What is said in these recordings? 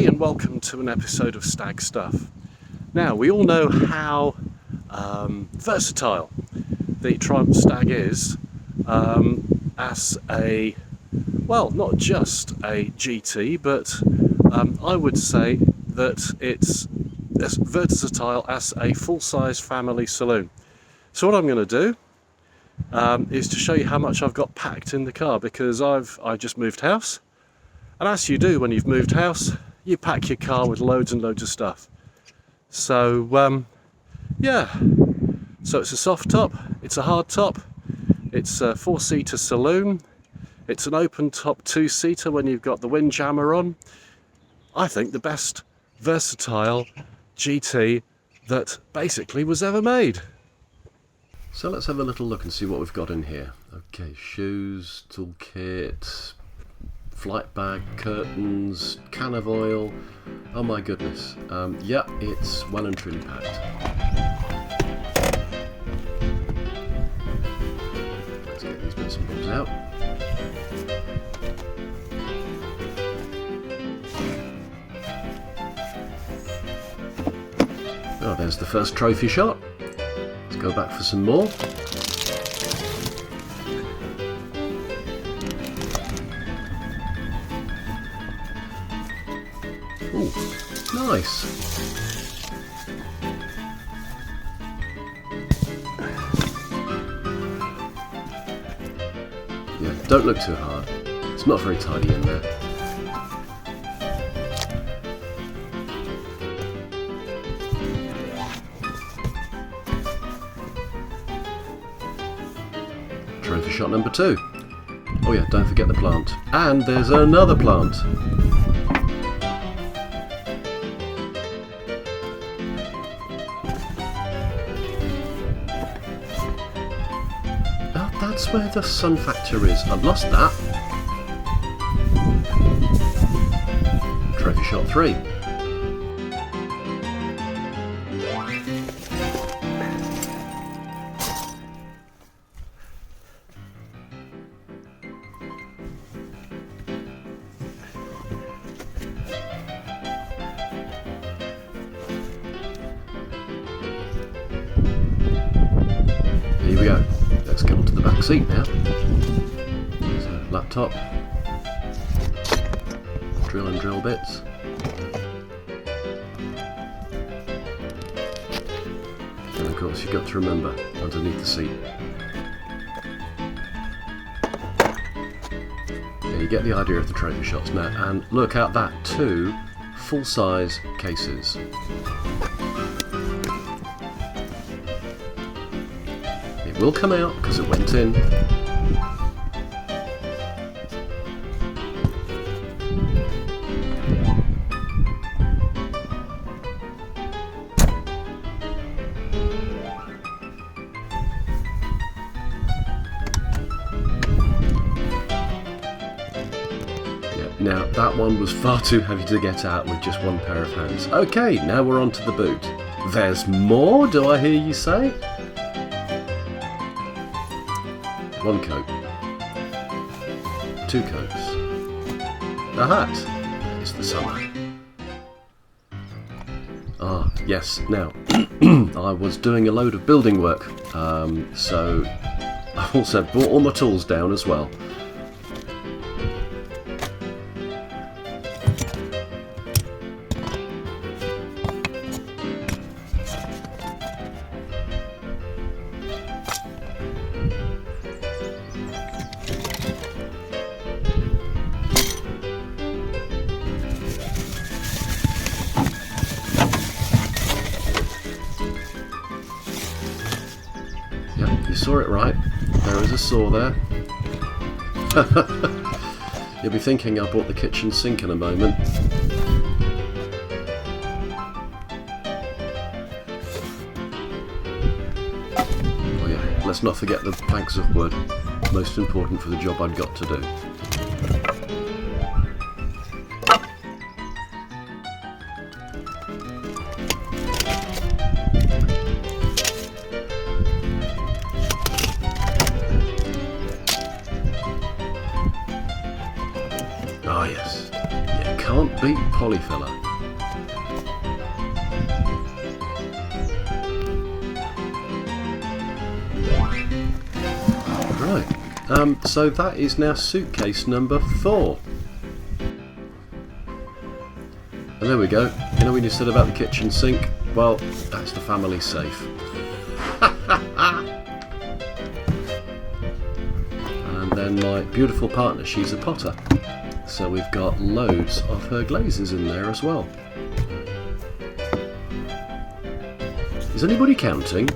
everybody, and welcome to an episode of Stag Stuff. Now, we all know how versatile the Triumph Stag is as a, well, not just a GT, but I would say that it's as versatile as a full-size family saloon. So what I'm going to do is to show you how much I've got packed in the car, because I've just moved house. And as you do when you've moved house, you pack your car with loads and loads of stuff. So yeah, so it's a soft top, it's a hard top, it's a 4-seater saloon, it's an open top 2-seater when you've got the windjammer on. I think the best versatile GT that basically was ever made. So let's have a little look and see what we've got in here. Okay, shoes, toolkit, flight bag, curtains, can of oil. Oh my goodness. Yeah, it's well and truly packed. Let's get these bits and bobs out. Oh, there's the first trophy shot. Let's go back for some more. Ooh, nice. Yeah, don't look too hard. It's not very tidy in there. Trophy shot number 2. Oh yeah, don't forget the plant. And there's another plant. Oh, that's where the sun factor is. I've lost that. Trophy shot 3. Here we go. Let's get onto the back seat now. So, laptop, drill and drill bits. And of course you've got to remember, underneath the seat. Yeah, you get the idea of the trophy shots now, and look at that, 2 full-size cases. It will come out because it went in. Yeah, now that one was far too heavy to get out with just one pair of hands. Okay, now we're on to the boot. There's more, do I hear you say? 1 coat, 2 coats, a hat. It's the summer. Ah, yes, now, I was doing a load of building work, so I also brought all my tools down as well. Yep, you saw it right. There is a saw there. You'll be thinking I bought the kitchen sink in a moment. Oh yeah, let's not forget the planks of wood. Most important for the job I'd got to do. can't beat polyfiller. Right, so that is now suitcase number 4. And there we go. You know when you said about the kitchen sink? Well, that's the family safe. And then my beautiful partner, she's a potter. So we've got loads of her glazes in there as well. Is anybody counting?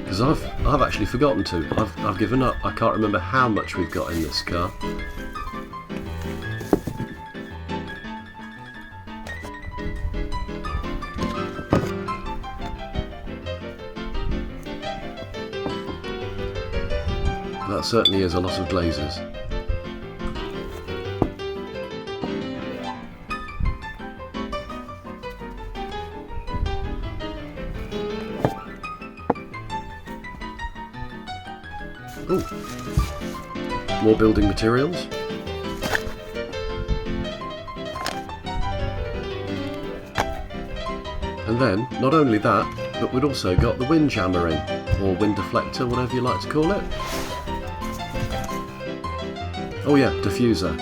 Because I've actually forgotten to. I've given up. I can't remember how much we've got in this car. That certainly is a lot of glazes. Ooh. More building materials. And then, not only that, but we'd also got the wind jammer in, or wind deflector, whatever you like to call it. Oh yeah, diffuser.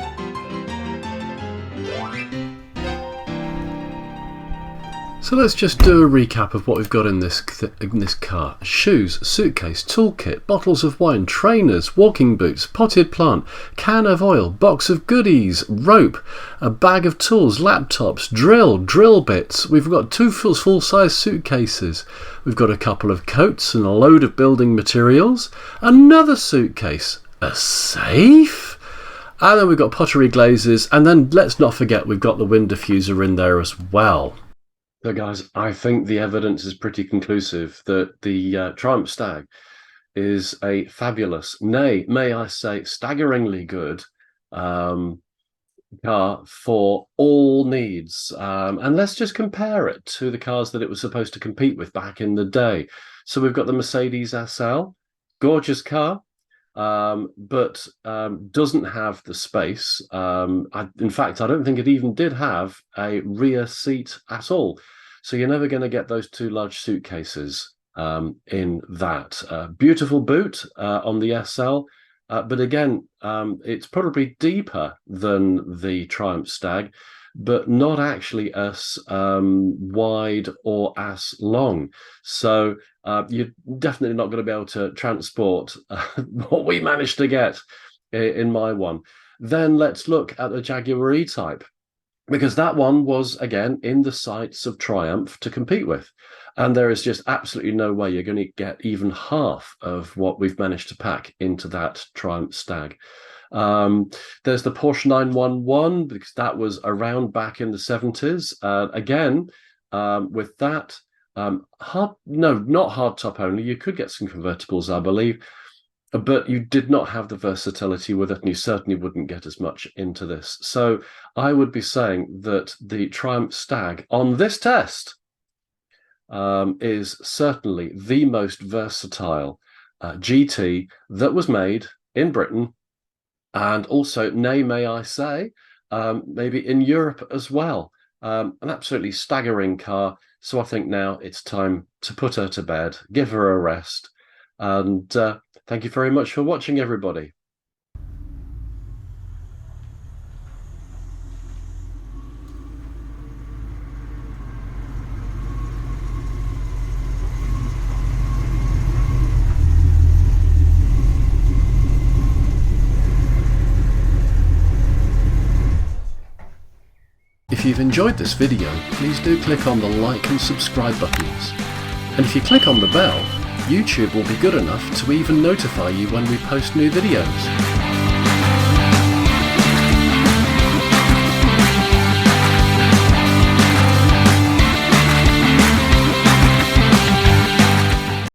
So let's just do a recap of what we've got in this car. Shoes, suitcase, toolkit, bottles of wine, trainers, walking boots, potted plant, can of oil, box of goodies, rope, a bag of tools, laptops, drill bits. We've got 2 full-size suitcases. We've got a couple of coats and a load of building materials. Another suitcase. A safe? And then we've got pottery glazes. And then let's not forget we've got the wind diffuser in there as well. So guys, I think the evidence is pretty conclusive that the Triumph Stag is a fabulous, nay, may I say, staggeringly good car for all needs. And let's just compare it to the cars that it was supposed to compete with back in the day. So we've got the Mercedes SL, gorgeous car, but doesn't have the space. In fact, I don't think it even did have a rear seat at all. So you're never going to get those 2 large suitcases in that. Beautiful boot on the SL, but again, it's probably deeper than the Triumph Stag, but not actually as wide or as long. So you're definitely not going to be able to transport what we managed to get in my one. Then let's look at the Jaguar E-Type, because that one was, again, in the sights of Triumph to compete with. And there is just absolutely no way you're going to get even half of what we've managed to pack into that Triumph Stag. There's the Porsche 911, because that was around back in the 70s. Again, with that, not hardtop only. You could get some convertibles, I believe, but you did not have the versatility with it, and you certainly wouldn't get as much into this. So I would be saying that the Triumph Stag on this test is certainly the most versatile GT that was made in Britain, and also, nay, may I say, maybe in Europe as well. An absolutely staggering car. So I think now it's time to put her to bed, give her a rest, and thank you very much for watching, everybody. If you've enjoyed this video, please do click on the like and subscribe buttons. And if you click on the bell, YouTube will be good enough to even notify you when we post new videos.